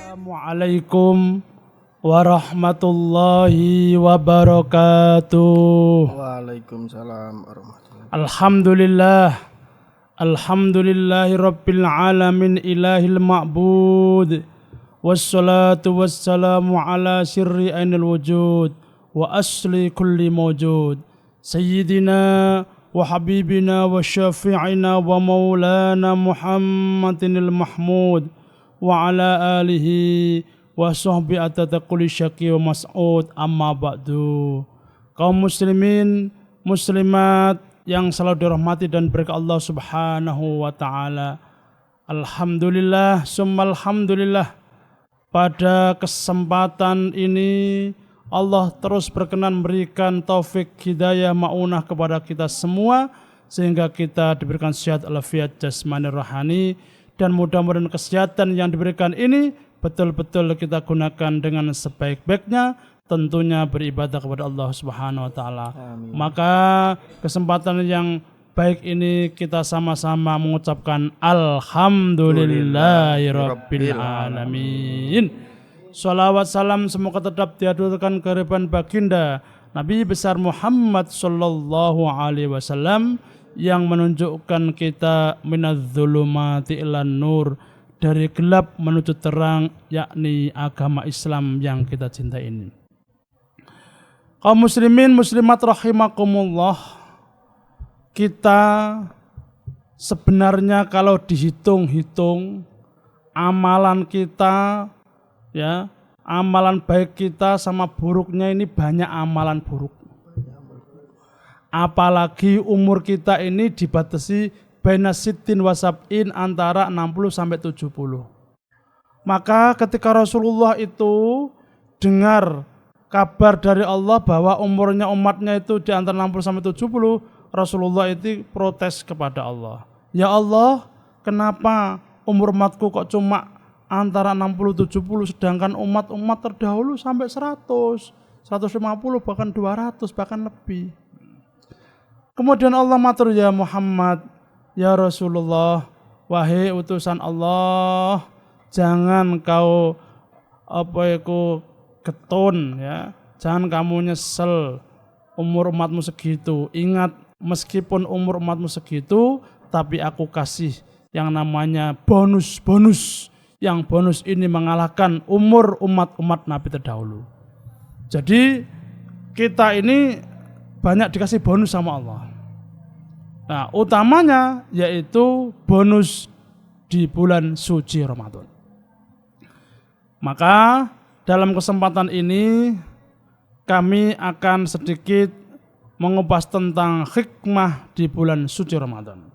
Assalamualaikum warahmatullahi wabarakatuh. Waalaikumsalam warahmatullahi Alhamdulillah. Alhamdulillahi rabbil alamin ilahil ma'bud. Wassalatu wassalamu ala sirri ainil wujud wa asli kulli mawjud. Sayyidina wa habibina wa syafi'ina wa maulana Muhammadinil mahmud wa ala alihi wa sahbi atata kulli syaki wa mas'ud amma ba'du. Kaum muslimin muslimat yang selalu dirahmati dan berkah Allah subhanahu wa ta'ala, alhamdulillah summa alhamdulillah, pada kesempatan ini Allah terus berkenan memberikan taufik hidayah maunah kepada kita semua sehingga kita diberikan sehat alafiat jasmani rohani. Dan mudah-mudahan kesehatan yang diberikan ini betul-betul kita gunakan dengan sebaik-baiknya, tentunya beribadah kepada Allah Subhanahu wa taala. Maka kesempatan yang baik ini kita sama-sama mengucapkan alhamdulillahirabbil alamin. Shalawat salam semoga tetap dihaturkan kehadiran baginda Nabi besar Muhammad sallallahu alaihi wasallam yang menunjukkan kita minadz-dzulumati ilan nur, dari gelap menuju terang, yakni agama Islam yang kita cintai ini. Kaum muslimin muslimat rahimakumullah, kita sebenarnya kalau dihitung-hitung amalan kita, ya, amalan baik kita sama buruknya ini banyak amalan buruk. Apalagi umur kita ini dibatasi baina sittin wa sab'in, antara 60 sampai 70. Maka ketika Rasulullah itu dengar kabar dari Allah bahwa umurnya umatnya itu di antara 60 sampai 70, Rasulullah itu protes kepada Allah. Ya Allah, kenapa umur umatku kok cuma antara 60-70 sedangkan umat-umat terdahulu sampai 100, 150 bahkan 200 bahkan lebih. Kemudian Allah matur, ya Muhammad, ya Rasulullah, wahai utusan Allah, jangan kau getun, ya, jangan kamu nyesel umur umatmu segitu. Ingat, meskipun umur umatmu segitu, tapi aku kasih yang namanya bonus, yang bonus ini mengalahkan umur umat-umat Nabi terdahulu. Jadi kita ini banyak dikasih bonus sama Allah. Nah, utamanya yaitu bonus di bulan suci Ramadan. Maka dalam kesempatan ini kami akan sedikit mengupas tentang hikmah di bulan suci Ramadan.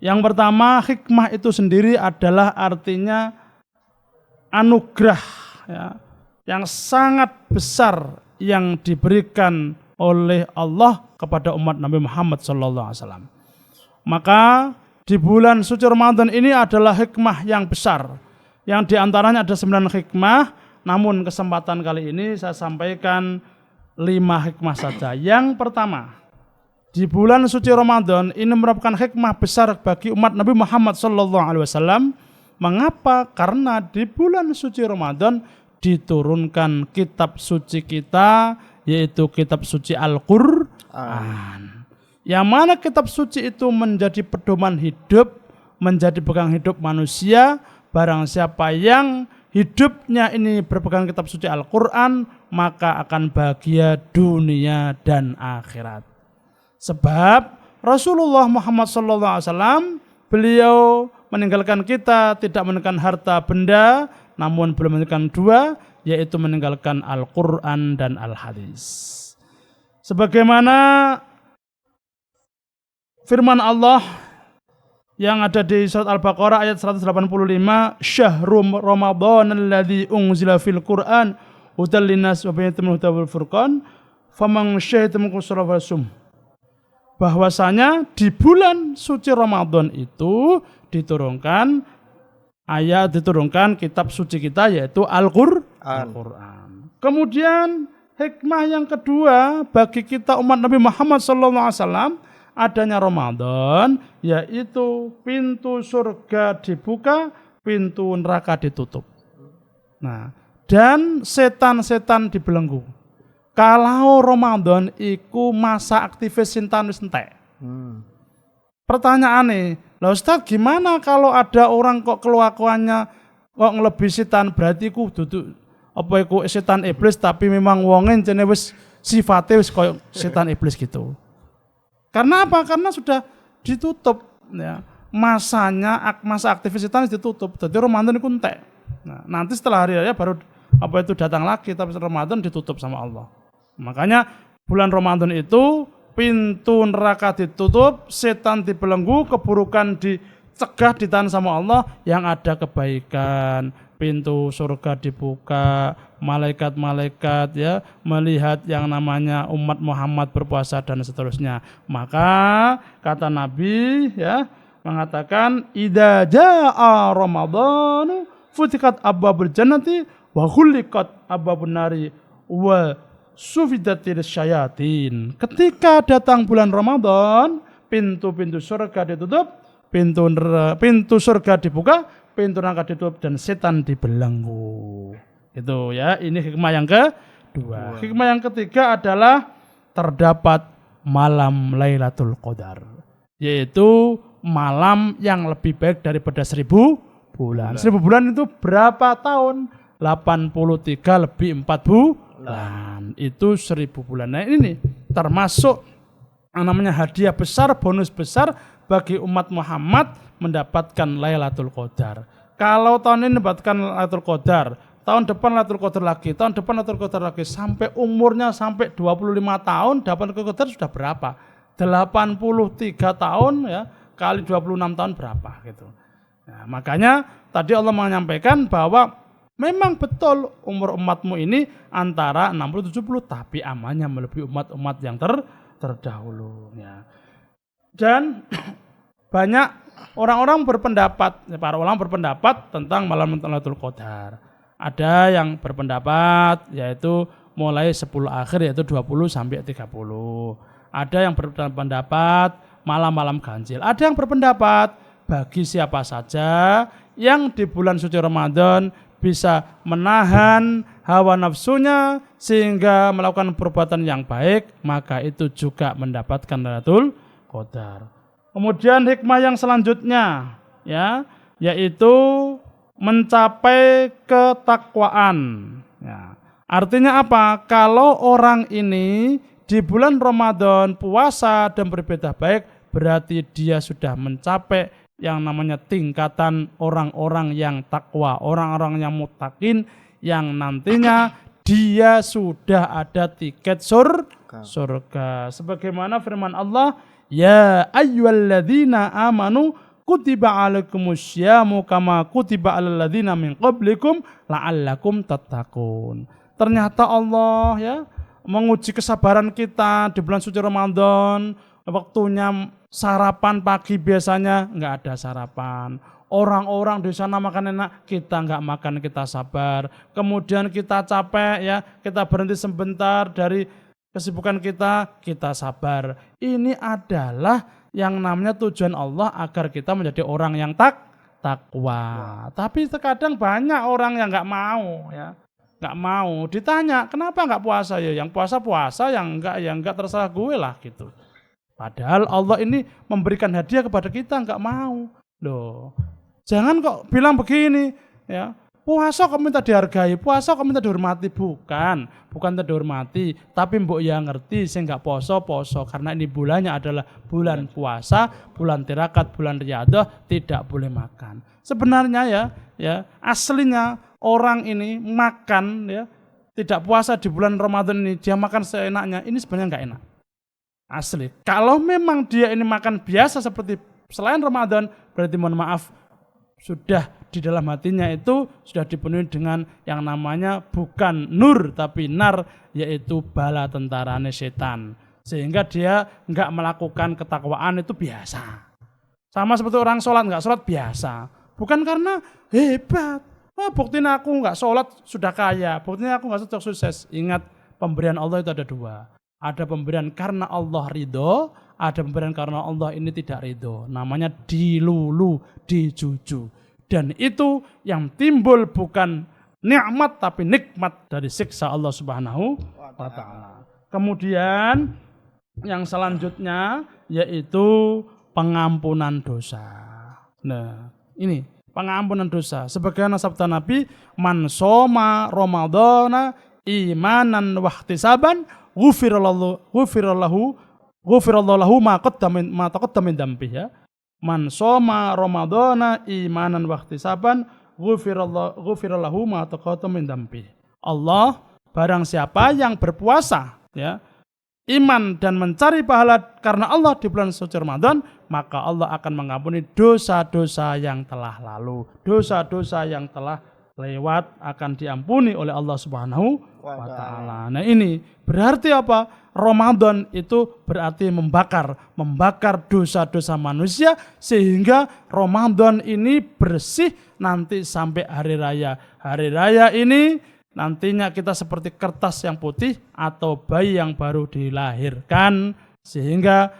Yang pertama, hikmah itu sendiri adalah artinya anugerah, ya, yang sangat besar yang diberikan oleh Allah kepada umat Nabi Muhammad SAW. Maka di bulan suci Ramadan ini adalah hikmah yang besar, yang diantaranya ada 9 hikmah. Namun kesempatan kali ini saya sampaikan 5 hikmah saja. Yang pertama, di bulan suci Ramadan ini merupakan hikmah besar bagi umat Nabi Muhammad SAW. Mengapa? Karena di bulan suci Ramadan diturunkan kitab suci kita, yaitu kitab suci Al-Qur'an. Yang mana kitab suci itu menjadi pedoman hidup, menjadi pegang hidup manusia. Barang siapa yang hidupnya ini berpegang kitab suci Al-Qur'an, maka akan bahagia dunia dan akhirat. Sebab Rasulullah Muhammad SAW, beliau meninggalkan kita tidak meninggalkan harta benda, namun belum meninggalkan 2, yaitu meninggalkan Al-Quran dan Al-Hadis. Sebagaimana firman Allah yang ada di surat Al-Baqarah ayat 185, Syahrul Ramadan alladzi unzila fil Qur'an hudal linnas wa bayyinatin minal huda wal furqan faman syahida minkum syahra falyasum. Bahwasanya di bulan suci Ramadan itu diturunkan kitab suci kita, yaitu Al-Qur'an. Kemudian hikmah yang kedua bagi kita umat Nabi Muhammad SAW adanya Ramadan, yaitu pintu surga dibuka, pintu neraka ditutup. Nah, dan setan-setan dibelenggu. Kalau Ramadan iku masa aktivis sintan wis entek. Pertanyaannya, lah Ustaz gimana kalau ada orang kok kelakuannya kok ngelebihi setan, berarti ku duduk apa iku setan iblis tapi memang wonge jene wis sifatnya wis koyo setan iblis gitu. Karena apa? Karena sudah ditutup ya. Masa aktivis setan ditutup. Jadi Ramadan itu entek. Nah, nanti setelah hari raya baru apa itu datang lagi, tapi Ramadan ditutup sama Allah. Makanya bulan Ramadan itu pintu neraka ditutup, setan dibelenggu, keburukan dicegah, ditahan sama Allah, yang ada kebaikan, pintu surga dibuka, malaikat-malaikat ya melihat yang namanya umat Muhammad berpuasa dan seterusnya. Maka kata Nabi ya mengatakan idza jaa ramadhanu futihat abwabul jannati wa ghulliqat abwabun nari wa sufidatil syayatin. Ketika datang bulan Ramadan, pintu-pintu surga ditutup, pintu surga dibuka, pintu neraka ditutup dan setan dibelenggu. Itu ya, ini hikmah yang kedua. Hikmah yang ketiga adalah terdapat malam Lailatul Qadar, yaitu malam yang lebih baik daripada 1000 bulan. 1000 bulan itu berapa tahun? 83 lebih 4 bulan. Itu 1000 bulan. Nah ini termasuk yang namanya hadiah besar, bonus besar bagi umat Muhammad mendapatkan Lailatul Qadar. Kalau tahun ini mendapatkan Lailatul Qadar, tahun depan Lailatul Qadar lagi, tahun depan Lailatul Qadar lagi, sampai umurnya sampai 25 tahun dapat Lailatul Qadar sudah berapa? 83 tahun ya, kali 26 tahun berapa gitu. Nah, makanya tadi Allah menyampaikan bahwa memang betul umur umatmu ini antara 60-70, tapi amannya melebihi umat-umat yang terdahulu ya. Dan banyak orang-orang berpendapat, para ulama berpendapat tentang malam Lailatul Qadar. Ada yang berpendapat yaitu mulai 10 akhir yaitu 20 sampai 30. Ada yang berpendapat malam-malam ganjil. Ada yang berpendapat bagi siapa saja yang di bulan suci Ramadan bisa menahan hawa nafsunya sehingga melakukan perbuatan yang baik, maka itu juga mendapatkan Lailatul Qadar. Kemudian hikmah yang selanjutnya ya, yaitu mencapai ketakwaan. Ya. Artinya apa? Kalau orang ini di bulan Ramadan puasa dan beribadah baik, berarti dia sudah mencapai yang namanya tingkatan orang-orang yang takwa, orang-orang yang muttaqin, yang nantinya dia sudah ada tiket surga. Sebagaimana firman Allah, ya ayyuhalladzina amanu kutiba alaikumusyamu kama kutiba alal ladzina min qablikum la'allakum tattaqun. Ternyata Allah ya menguji kesabaran kita di bulan suci Ramadan. Waktunya sarapan pagi biasanya nggak ada sarapan. Orang-orang di sana makan enak, kita nggak makan, kita sabar. Kemudian kita capek ya, kita berhenti sebentar dari kesibukan kita sabar. Ini adalah yang namanya tujuan Allah agar kita menjadi orang yang takwa. Tapi terkadang banyak orang yang nggak mau ya. Nggak mau. Ditanya, kenapa nggak puasa ya? Yang puasa, yang enggak terserah gue lah gitu. Padahal Allah ini memberikan hadiah kepada kita, nggak mau. Loh, jangan kok bilang begini ya. Puasa kok minta dihargai, puasa kok minta dihormati. Bukan minta dihormati, tapi mbok ya ngerti sing nggak poso karena ini bulannya adalah bulan puasa, bulan tirakat, bulan riyadhah, tidak boleh makan. Sebenarnya ya aslinya orang ini makan ya, tidak puasa di bulan Ramadan ini, dia makan seenaknya, ini sebenarnya nggak enak. Asli. Kalau memang dia ini makan biasa seperti selain Ramadan, berarti mohon maaf, sudah di dalam hatinya itu sudah dipenuhi dengan yang namanya bukan nur tapi nar, yaitu bala tentarane setan. Sehingga dia nggak melakukan ketakwaan itu biasa. Sama seperti orang sholat, nggak sholat biasa. Bukan karena hebat. Buktinya aku nggak sholat sudah kaya, buktinya aku nggak sukses. Ingat, pemberian Allah itu ada dua. Ada pemberian karena Allah ridho, ada pemberian karena Allah ini tidak ridho. Namanya dilulu, dijuju. Dan itu yang timbul bukan nikmat tapi nikmat dari siksa Allah Subhanahu wa taala. Kemudian yang selanjutnya yaitu pengampunan dosa. Nah, ini pengampunan dosa. Sebagaimana sabda Nabi, "Man shoma Ramadhana imanan wa ihtisaban, ghufirallahu ma taqaddama min dzambihi." Ya. Man shoma Ramadhana imanan wa ihtisaban, ghufirallahu ma taqaddama min dzambihi. Allah, barang siapa yang berpuasa ya, iman dan mencari pahala karena Allah di bulan suci Ramadan, maka Allah akan mengampuni dosa-dosa yang telah lalu. Dosa-dosa yang telah lewat akan diampuni oleh Allah Subhanahu wa taala. Nah, ini berarti apa? Ramadan itu berarti membakar dosa-dosa manusia sehingga Ramadan ini bersih nanti sampai hari raya. Hari raya ini nantinya kita seperti kertas yang putih atau bayi yang baru dilahirkan, sehingga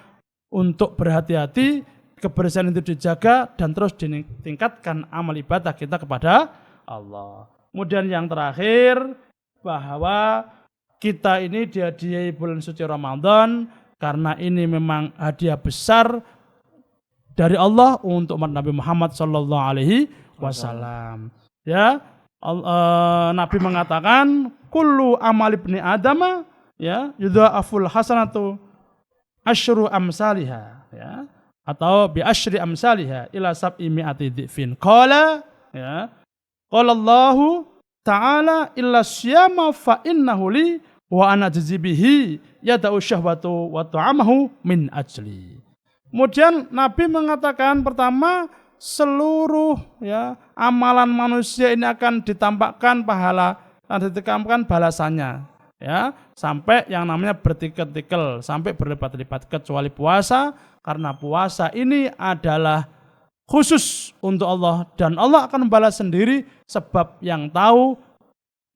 untuk berhati-hati kebersihan itu dijaga dan terus ditingkatkan amal ibadah kita kepada Allah. Kemudian yang terakhir, bahwa kita ini dihadiahi bulan suci Ramadan karena ini memang hadiah besar dari Allah untuk umat Nabi Muhammad sallallahu alaihi wasallam. Ya, Nabi mengatakan kullu amal ibni adama ya yudha'aful hasanatu asyru amsalihha ya, atau bi asyri amsalihha ila sab'i mi'ati dhifin. Qala Allahu ta'ala illa syiyama fa innahu li wa ana jazibihi yada'u syahwatu wa ta'amahu min ajli. Kemudian Nabi mengatakan pertama, seluruh ya amalan manusia ini akan ditampakkan pahala dan ditekamkan balasannya ya, sampai yang namanya bertikel-tikel sampai berlipat-lipat, kecuali puasa, karena puasa ini adalah khusus untuk Allah dan Allah akan membalas sendiri, sebab yang tahu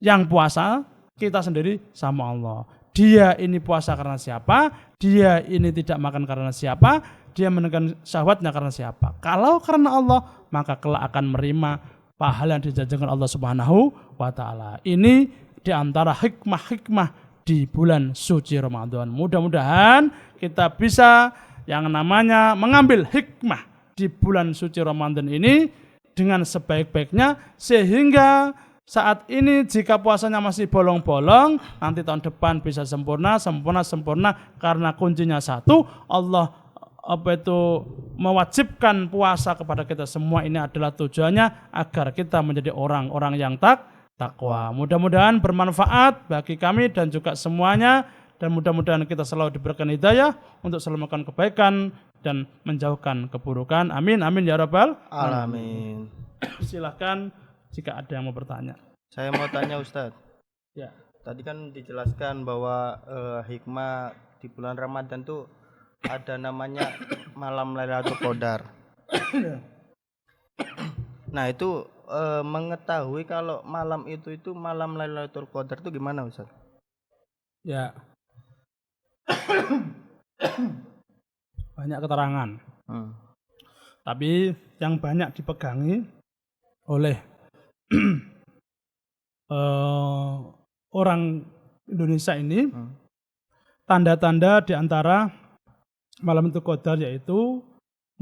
yang puasa kita sendiri sama Allah. Dia ini puasa karena siapa? Dia ini tidak makan karena siapa? Dia menekan syahwatnya karena siapa? Kalau karena Allah, maka kelak akan menerima pahala yang dijanjikan Allah Subhanahu wa taala. Ini diantara hikmah-hikmah di bulan suci Ramadan. Mudah-mudahan kita bisa yang namanya mengambil hikmah di bulan suci Ramadan ini dengan sebaik-baiknya, sehingga saat ini jika puasanya masih bolong-bolong, nanti tahun depan bisa sempurna, karena kuncinya satu, Allah mewajibkan puasa kepada kita semua. Ini adalah tujuannya agar kita menjadi orang-orang yang takwa. Mudah-mudahan bermanfaat bagi kami dan juga semuanya, dan mudah-mudahan kita selalu diberikan hidayah untuk selalu melakukan kebaikan dan menjauhkan keburukan. Amin amin ya rabbal alamin. Silakan jika ada yang mau bertanya. Saya mau tanya Ustadz. Ya. Tadi kan dijelaskan bahwa hikmah di bulan Ramadan tuh ada namanya malam Lailatul Qadar. Nah, itu mengetahui kalau malam itu malam Lailatul Qadar itu gimana Ustaz? Ya. Banyak keterangan. Tapi yang banyak dipegangi oleh orang Indonesia ini, tanda-tanda di antara malam itu Qadar yaitu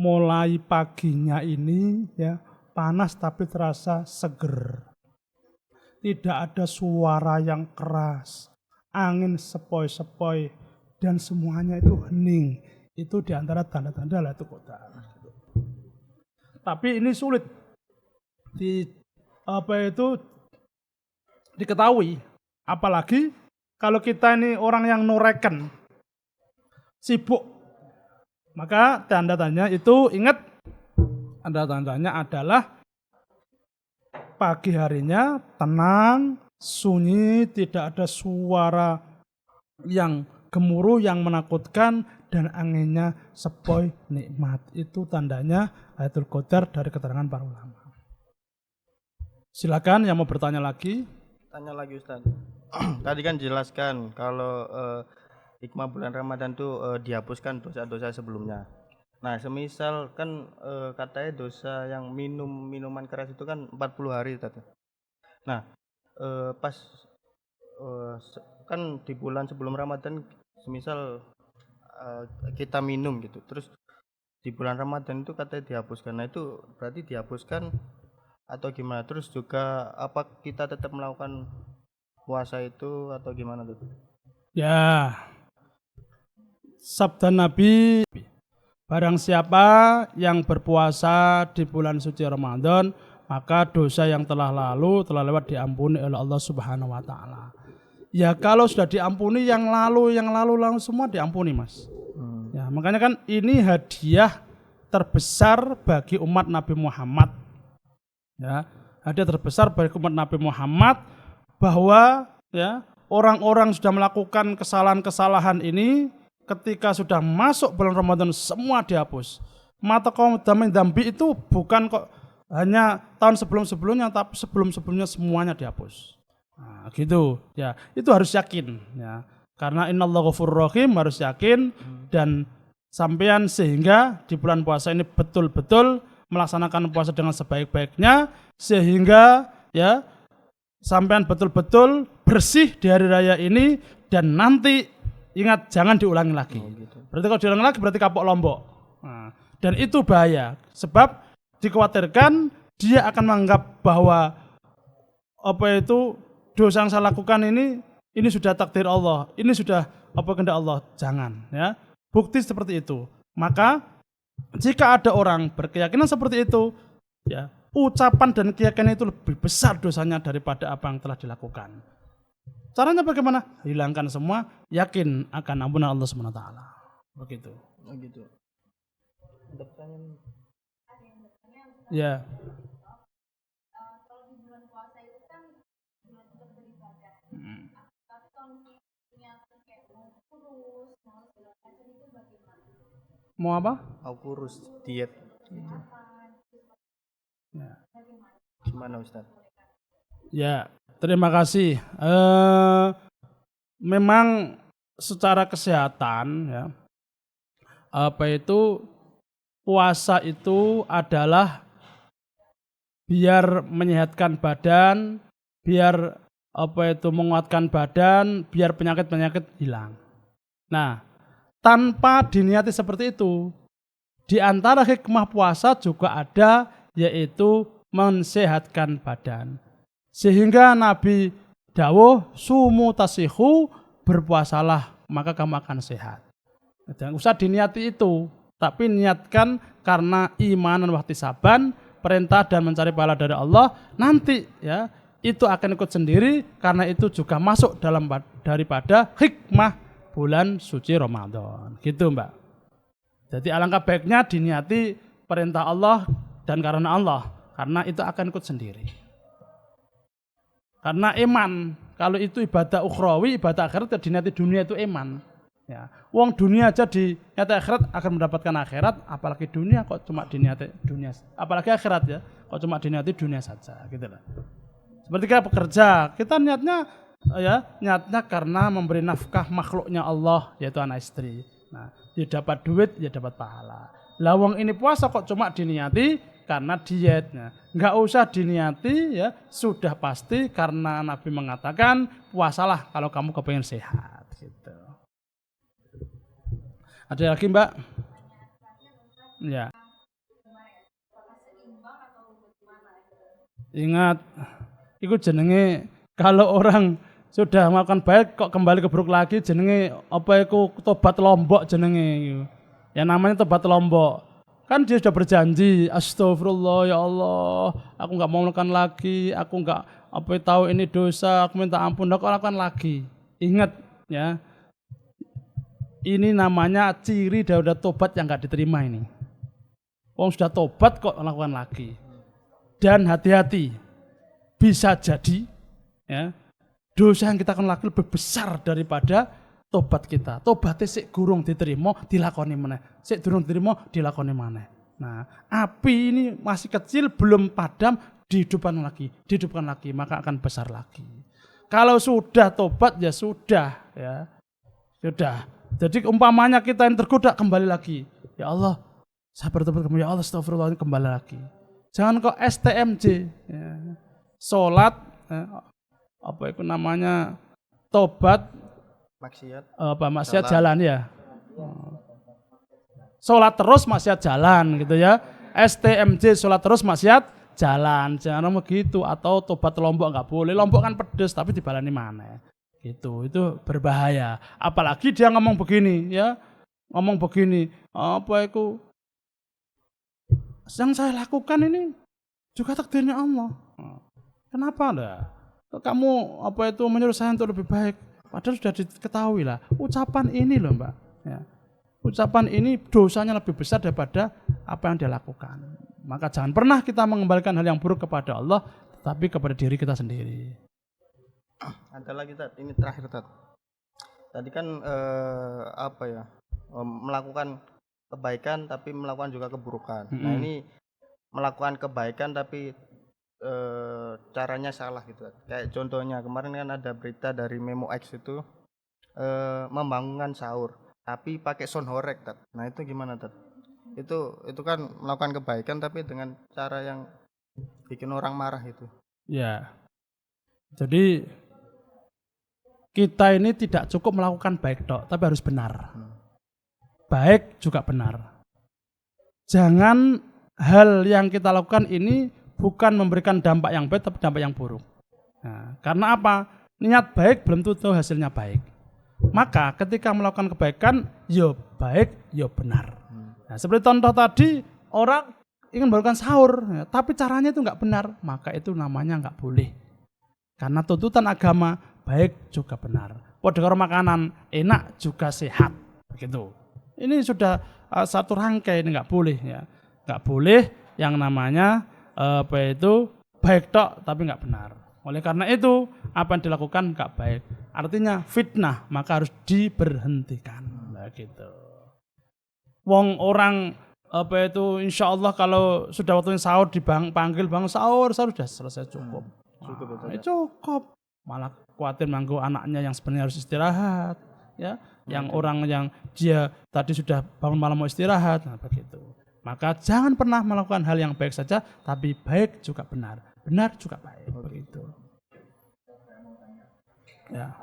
mulai paginya ini ya panas tapi terasa seger. Tidak ada suara yang keras, angin sepoi-sepoi dan semuanya itu hening. Itu di antara tanda-tanda Lailatul Qadar. Tapi ini sulit diketahui, apalagi kalau kita ini orang yang noreken, sibuk. Maka tanda-tandanya itu ingat, tanda-tandanya adalah pagi harinya tenang, sunyi, tidak ada suara yang gemuruh, yang menakutkan, dan anginnya sepoi nikmat. Itu tandanya Lailatul Qadar dari keterangan para ulama. Silakan yang mau bertanya lagi. Tanya lagi Ustaz. Tadi kan jelaskan kalau hikmah bulan Ramadan tuh dihapuskan dosa-dosa sebelumnya. Nah, semisal kan katanya dosa yang minuman keras itu kan 40 hari Ustaz. Nah, pas kan di bulan sebelum Ramadan semisal kita minum gitu, terus di bulan Ramadan itu katanya dihapuskan. Nah itu berarti dihapuskan atau gimana? Terus juga apa kita tetap melakukan puasa itu atau gimana tuh? Ya, sabda Nabi, barang siapa yang berpuasa di bulan suci Ramadan, maka dosa yang telah lalu, telah lewat diampuni oleh Allah Subhanahu wa taala. Ya kalau sudah diampuni yang lalu semua diampuni, Mas. Ya, makanya kan ini hadiah terbesar bagi umat Nabi Muhammad. Ya, hadiah terbesar bagi umat Nabi Muhammad bahwa ya orang-orang sudah melakukan kesalahan-kesalahan ini ketika sudah masuk bulan Ramadan semua dihapus. Mata kaum damai dambi itu bukan kok hanya tahun sebelum-sebelumnya, tapi sebelum-sebelumnya semuanya dihapus. Nah, gitu ya, itu harus yakin ya. Karena innallaha ghafurur rahim, harus yakin dan sampean sehingga di bulan puasa ini betul-betul melaksanakan puasa dengan sebaik-baiknya sehingga ya sampean betul-betul bersih di hari raya ini dan nanti ingat jangan diulangi lagi. Gitu. Berarti kalau diulangi lagi berarti kapok Lombok. Nah, dan itu bahaya sebab dikhawatirkan dia akan menganggap bahwa dosa yang saya lakukan ini sudah takdir Allah, ini sudah kehendak Allah. Jangan ya. Bukti seperti itu. Maka jika ada orang berkeyakinan seperti itu, ya, ucapan dan keyakinan itu lebih besar dosanya daripada apa yang telah dilakukan. Caranya bagaimana? Hilangkan semua, yakin akan ampunan Allah Subhanahu wa taala. Begitu. Gitu. Ada pertanyaan? Ya. Mau apa? Mau kurus, diet. Gitu. Ya. Gimana Ustaz? Ya, terima kasih. Memang secara kesehatan ya, puasa itu adalah biar menyehatkan badan, biar menguatkan badan, biar penyakit-penyakit hilang. Nah, tanpa diniati seperti itu, di antara hikmah puasa juga ada yaitu mensehatkan badan. Sehingga Nabi dawuh sumu tasihu, berpuasalah maka kamu akan sehat. Jangan usah diniati itu, tapi niatkan karena iman dan wahtisaban, perintah dan mencari pahala dari Allah, nanti ya itu akan ikut sendiri karena itu juga masuk dalam daripada hikmah bulan suci Ramadan. Gitu, Mbak. Jadi alangkah baiknya diniati perintah Allah dan karena Allah, karena itu akan ikut sendiri. Karena iman, kalau itu ibadah ukhrawi, ibadah akhirat, diniati dunia itu iman. Ya, uang dunia aja diniati akhirat akan mendapatkan akhirat, apalagi dunia kok cuma diniati dunia, apalagi akhirat ya, kok cuma diniati dunia saja, gitu lah. Seperti kita bekerja, kita niatnya karena memberi nafkah makhluknya Allah, yaitu anak istri. Nah, dia dapat duit, dia dapat pahala. Lawang ini puasa kok cuma diniati karena dietnya. Enggak usah diniati ya, sudah pasti karena Nabi mengatakan puasalah kalau kamu kepengen sehat gitu. Ada lagi, Mbak? Ya. Ingat, itu jenenge kalau orang sudah melakukan baik kok kembali ke buruk lagi, jenenge tobat lombok jenenge. Ya namanya tobat lombok. Kan dia sudah berjanji, astagfirullah ya Allah, aku enggak mau melakukan lagi, aku enggak tahu ini dosa, aku minta ampun, aku lakukan lagi. Ingat ya. Ini namanya ciri dari tobat yang enggak diterima ini. Wong sudah tobat kok lakukan lagi. Dan hati-hati, bisa jadi ya, dosa yang kita akan lakukan lebih besar daripada tobat kita. Tobatnya sik gurung diterima, dilakoni maneh. Sik durung diterima, dilakoni maneh. Nah, api ini masih kecil, belum padam, dihidupkan lagi, maka akan besar lagi. Kalau sudah tobat ya sudah, ya. Sudah. Jadi umpamanya kita yang tergoda kembali lagi. Ya Allah, saya bertobat kembali, ya Allah, astagfirullah, kembali lagi. Jangan kok STMJ, ya. Sholat, apa itu namanya tobat maksiat jalan ya. Sholat terus maksiat jalan gitu ya. STMJ sholat terus maksiat jalan, jangan begitu. Atau tobat Lombok nggak boleh, Lombok kan pedes tapi dibalani mana gitu, itu berbahaya. Apalagi dia ngomong begini ya, ngomong begini, apa itu yang saya lakukan ini juga takdirnya Allah. Kenapa enggak? Kamu apa itu menyuruh saya untuk lebih baik? Padahal sudah diketahui lah. Ucapan ini loh Mbak. Ya. Ucapan ini dosanya lebih besar daripada apa yang dia lakukan. Maka jangan pernah kita mengembalikan hal yang buruk kepada Allah, tetapi kepada diri kita sendiri. Ada lagi Tat, ini terakhir Tat. Tadi kan melakukan kebaikan tapi melakukan juga keburukan. Nah ini melakukan kebaikan tapi caranya salah gitu. Kayak contohnya kemarin kan ada berita dari Memo X itu membangunkan sahur tapi pakai sound horeg Tat. Nah itu gimana Tat? Itu kan melakukan kebaikan tapi dengan cara yang bikin orang marah itu. Ya. Jadi kita ini tidak cukup melakukan baik tok, tapi harus benar. Baik juga benar. Jangan hal yang kita lakukan ini bukan memberikan dampak yang baik, tapi dampak yang buruk. Nah, karena apa? Niat baik belum tentu hasilnya baik. Maka ketika melakukan kebaikan, yo baik, yo benar. Nah, seperti contoh tadi, orang ingin melakukan sahur, ya, tapi caranya itu nggak benar, maka itu namanya nggak boleh. Karena tuntutan agama, baik juga benar. Padha karo makanan, enak juga sehat. Begitu. Ini sudah satu rangkai, ini nggak boleh ya. Nggak boleh yang namanya baik tok tapi nggak benar. Oleh karena itu apa yang dilakukan nggak baik. Artinya fitnah, maka harus diberhentikan. Nah, gitu. Wong orang insya Allah kalau sudah waktunya sahur dipanggil bang sahur sudah selesai cukup. Cukup. Malah khawatir manggu anaknya yang sebenarnya harus istirahat, ya. Yang orang yang dia tadi sudah bangun malam mau istirahat, nah begitu. Maka jangan pernah melakukan hal yang baik saja, tapi baik juga benar, benar juga baik, begitu. Ya.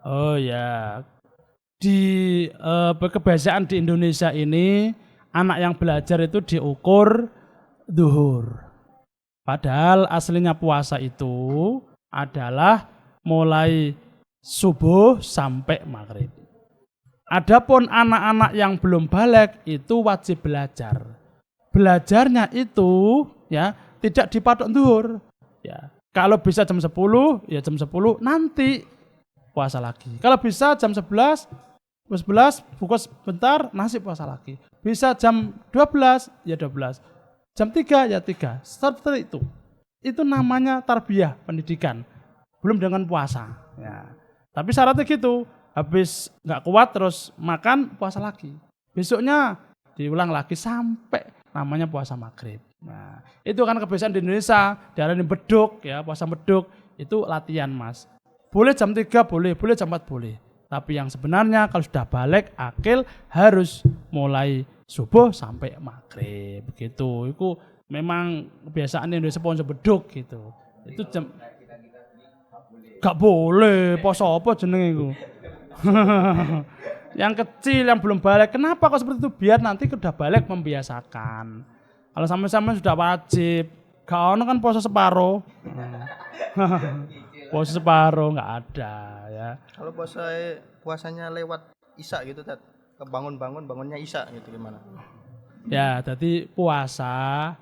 Oh ya, di kebiasaan di Indonesia ini anak yang belajar itu diukur zuhur. Padahal aslinya puasa itu adalah mulai subuh sampai maghrib. Adapun anak-anak yang belum baligh itu wajib belajar. Belajarnya itu ya tidak dipatok zuhur. Ya, kalau bisa jam 10 ya jam 10 nanti puasa lagi. Kalau bisa jam 11 buka sebentar nasi puasa lagi. Bisa jam 12 ya 12. Jam 3 ya 3. Seperti itu. Itu namanya tarbiyah pendidikan. Belum dengan puasa. Ya. Tapi syaratnya gitu. Habis nggak kuat terus makan puasa lagi. Besoknya diulang lagi sampai namanya puasa maghrib. Nah, itu kan kebiasaan di Indonesia. Diarani beduk ya, puasa beduk itu latihan Mas. Boleh jam 3 boleh jam 4 boleh. Tapi yang sebenarnya kalau sudah balik akil harus mulai subuh sampai maghrib begitu. Itu memang kebiasaan Indonesia puasa beduk gitu. Itu jam gak boleh poso apa jenenge iku. Yang kecil yang belum balik kenapa kok seperti itu? Biar nanti sudah balik membiasakan. Kalau sampai-sampai sudah wajib, gak ono kan puasa separuh. Puasa separuh nggak ada ya. Kalau puasanya lewat isya gitu Tat. Bangunnya isya gitu gimana? Ya, jadi puasa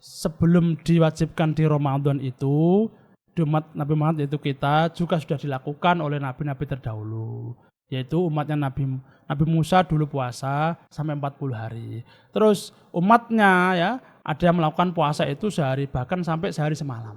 sebelum diwajibkan di Ramadan itu di umat Nabi Muhammad yaitu kita juga sudah dilakukan oleh nabi-nabi terdahulu. Yaitu umatnya Nabi Musa dulu puasa sampai 40 hari. Terus umatnya ya ada yang melakukan puasa itu sehari bahkan sampai sehari semalam.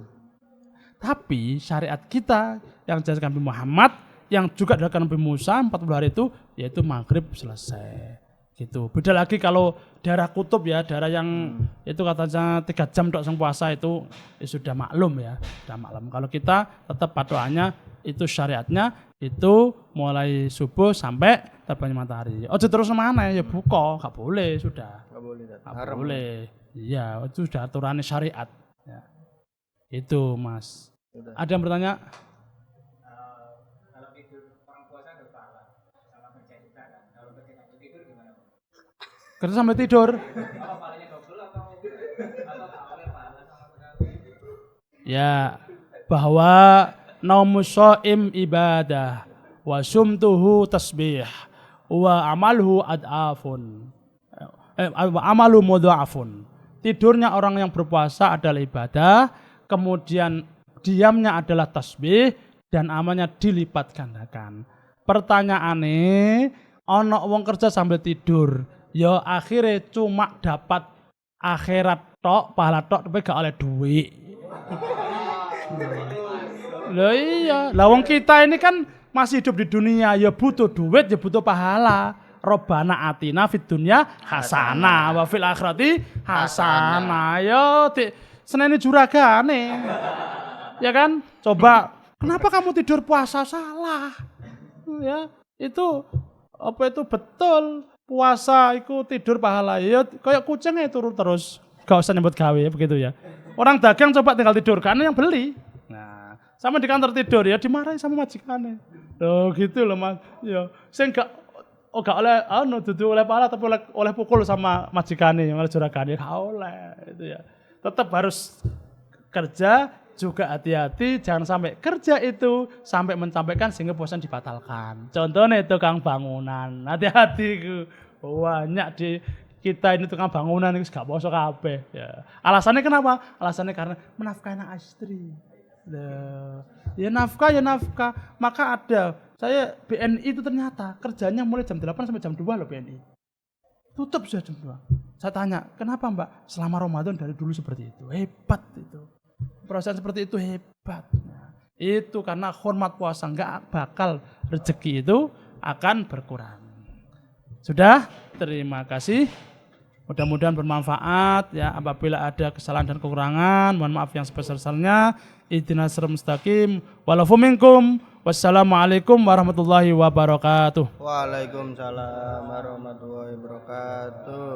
Tapi syariat kita yang dijelaskan Nabi Muhammad yang juga dilakukan Nabi Musa 40 hari itu yaitu maghrib selesai. Gitu. Beda lagi kalau daerah kutub ya, daerah yang itu katanya 3 jam tok sang puasa itu ya sudah maklum ya, sudah maklum. Kalau kita tetap patokannya itu syariatnya itu mulai subuh sampai terbitnya matahari. Ojo terus mana ya buka, gak boleh sudah. Nggak boleh. Gak boleh. Iya, itu sudah aturan syariat. Ya. Itu Mas. Sudah. Ada yang bertanya? Kalau tidur orang puasa ada pahala sama kerja juga kan. Kalau kerja nggak tidur gimana? Kerja sampai tidur. Apa pahalanya double atau tak boleh pahala sama sekali? Ya, bahwa naumus shaim ibadah wa sumtuhu tasbih wa amalhu ad'afun. Amalu mudha'afun. Tidurnya orang yang berpuasa adalah ibadah, kemudian diamnya adalah tasbih dan amalnya dilipat gandakan. Pertanyaannya, ono wong kerja sambil tidur, ya akhirnya cuma dapat akhirat tok, pahala tok tapi gak oleh duit. Lah iya, lah wong kita ini kan masih hidup di dunia, ya butuh duit, ya butuh pahala. Robbana atina fid dunya hasanah wa fil akhirati hasanah. Yo senene juragane. Ya kan? Coba kenapa kamu tidur puasa salah? Ya, itu apa itu betul. Puasa itu tidur pahala. Ya kayak kucingnya turun terus. Gak usah nyebut gawe begitu ya. Orang dagang coba tinggal tidur karena yang beli. Nah, sama di kantor tidur ya dimarahi sama majikannya. Loh gitu loh Mas. Ya, saya gak oleh dudu oleh pala tapi oleh pukul sama majikane, oleh juragane gak oleh itu ya. Tetap harus kerja juga hati-hati, jangan sampai kerja itu sampai mencampaikan sehingga bosan dibatalkan. Contohnya itu tukang bangunan, hati-hati banyak di kita ini tukang bangunan itu gak poso kabeh ya. Alasannya kenapa? Alasannya karena menafkahi anak istri. Ya nafkah. Maka ada saya BNI itu ternyata kerjanya mulai jam 8 sampai jam 2 loh BNI. Tutup sudah jam 2. Saya tanya, kenapa Mbak? Selama Ramadan dari dulu seperti itu. Hebat itu. Proses seperti itu hebat. Nah, itu karena hormat puasa enggak bakal rezeki itu akan berkurang. Sudah? Terima kasih. Mudah-mudahan bermanfaat ya. Apabila ada kesalahan dan kekurangan, mohon maaf yang sebesar-besarnya. Ihdinas siratal mustaqim. Walafu minkum. Wassalamualaikum warahmatullahi wabarakatuh. Waalaikumsalam warahmatullahi wabarakatuh.